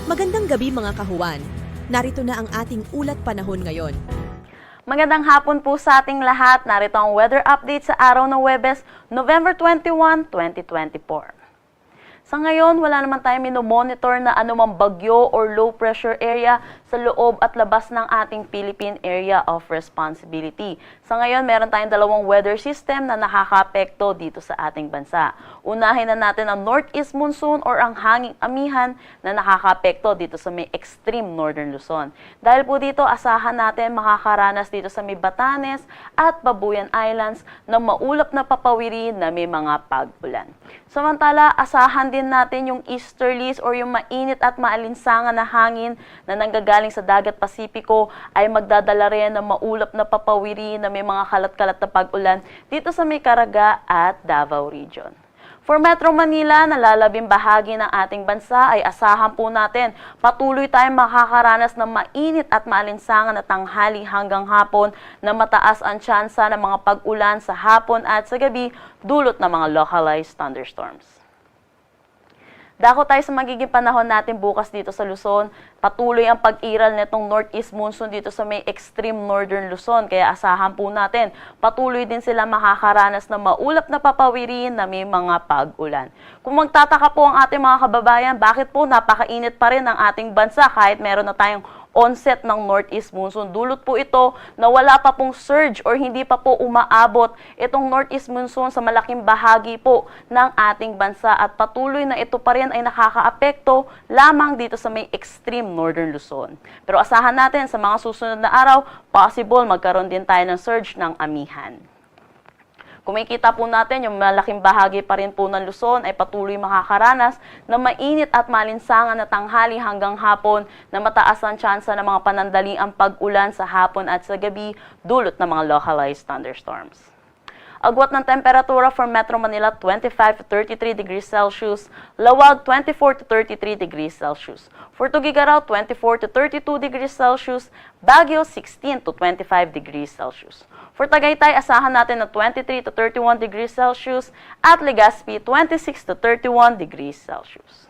Magandang gabi mga kahuwan. Narito na ang ating ulat panahon ngayon. Magandang hapon po sa ating lahat. Narito ang weather update sa araw ng Huwebes, November 21, 2024. Sa ngayon, wala naman tayong minomonitor na anumang bagyo or low pressure area sa loob at labas ng ating Philippine Area of Responsibility. Sa ngayon, meron tayong dalawang weather system na nakakaapekto dito sa ating bansa. Unahin na natin ang northeast monsoon or ang hanging amihan na nakakaapekto dito sa may extreme northern Luzon. Dahil po dito, asahan natin makakaranas dito sa may Batanes at Babuyan Islands ng maulap na papawiri na may mga pag-ulan. Samantala, asahan din natin yung easterlies or yung mainit at maalinsangan na hangin na nanggagaling sa dagat Pasipiko ay magdadala rin ng maulap na papawiri na may mga kalat-kalat na pag-ulan dito sa may Caraga at Davao Region. For Metro Manila, nalalabing bahagi ng ating bansa ay asahan po natin patuloy tayong makakaranas ng mainit at maalinsangan na tanghali hanggang hapon na mataas ang tsansa ng mga pag-ulan sa hapon at sa gabi dulot ng mga localized thunderstorms. Dako tayo sa magiging panahon natin bukas dito sa Luzon. Patuloy ang pag-iral nitong northeast monsoon dito sa may extreme northern Luzon. Kaya asahan po natin, patuloy din sila makakaranas ng maulap na papawiri na may mga pag-ulan. Kung magtataka po ang ating mga kababayan, bakit po napakainit pa rin ang ating bansa kahit meron na tayong onset ng northeast monsoon. Dulot po ito na wala pa pong surge or hindi pa po umaabot itong northeast monsoon sa malaking bahagi po ng ating bansa at patuloy na ito pa rin ay nakakaapekto lamang dito sa may extreme northern Luzon. Pero asahan natin sa mga susunod na araw, possible magkaroon din tayo ng surge ng amihan. Kung makikita po natin, yung malaking bahagi pa rin po ng Luzon ay patuloy makakaranas na mainit at malinsangan na tanghali hanggang hapon na mataas ang tsansa ng mga panandaliang pag-ulan sa hapon at sa gabi dulot ng mga localized thunderstorms. Agwat ng temperatura for Metro Manila 25 to 33 degrees Celsius, Lawag 24 to 33 degrees Celsius. For Tuguegarao 24 to 32 degrees Celsius, Baguio 16 to 25 degrees Celsius. For Tagaytay, asahan natin na 23 to 31 degrees Celsius at Legazpi 26 to 31 degrees Celsius.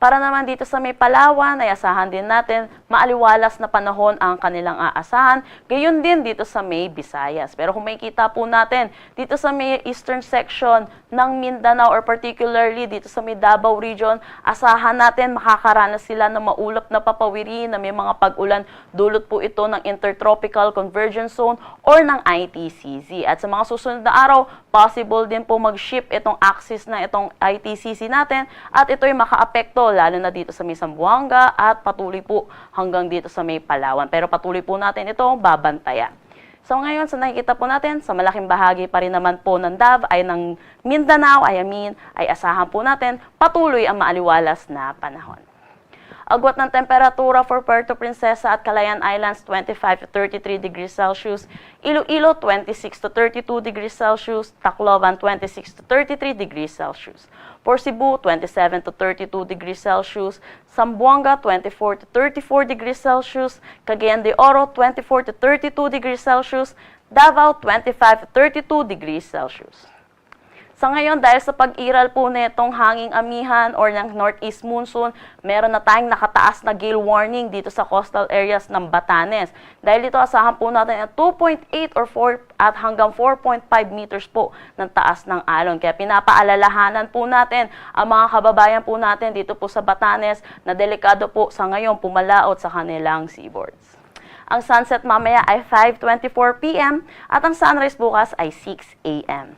Para naman dito sa may Palawan, ay asahan din natin maaliwalas na panahon ang kanilang aasahan. Gayon din dito sa may Visayas. Pero kung makikita po natin, dito sa may eastern section ng Mindanao or particularly dito sa may Davao Region, asahan natin makakaranas sila ng maulap na papawiri na may mga pag-ulan. Dulot po ito ng Intertropical Convergence Zone or ng ITCZ. At sa mga susunod na araw, possible din po mag-shift itong axis na itong ITCZ natin at ito'y makaapekto lalo na dito sa may Zamboanga at patuloy po hanggang dito sa may Palawan. Pero patuloy po natin ito babantayan. So ngayon, sa nakikita po natin, sa malaking bahagi pa rin naman po ng ay ng Mindanao, ay asahan po natin patuloy ang maaliwalas na panahon. Agwat ng temperatura for Puerto Princesa at Calayan Islands 25 to 33 degrees Celsius, Iloilo 26 to 32 degrees Celsius, Tacloban 26 to 33 degrees Celsius. For Cebu 27 to 32 degrees Celsius, Zamboanga 24 to 34 degrees Celsius, Cagayan de Oro 24 to 32 degrees Celsius, Davao 25 to 32 degrees Celsius. Sa ngayon, dahil sa pag-iral po nitong hanging amihan or ng northeast monsoon, meron na tayong nakataas na gale warning dito sa coastal areas ng Batanes. Dahil dito, asahan po natin at 2.8 or 4 at hanggang 4.5 meters po ng taas ng alon. Kaya pinapaalalahanan po natin ang mga kababayan po natin dito po sa Batanes na delikado po sa ngayon pumalaot sa kanilang seaboards. Ang sunset mamaya ay 5:24 p.m. at ang sunrise bukas ay 6 a.m.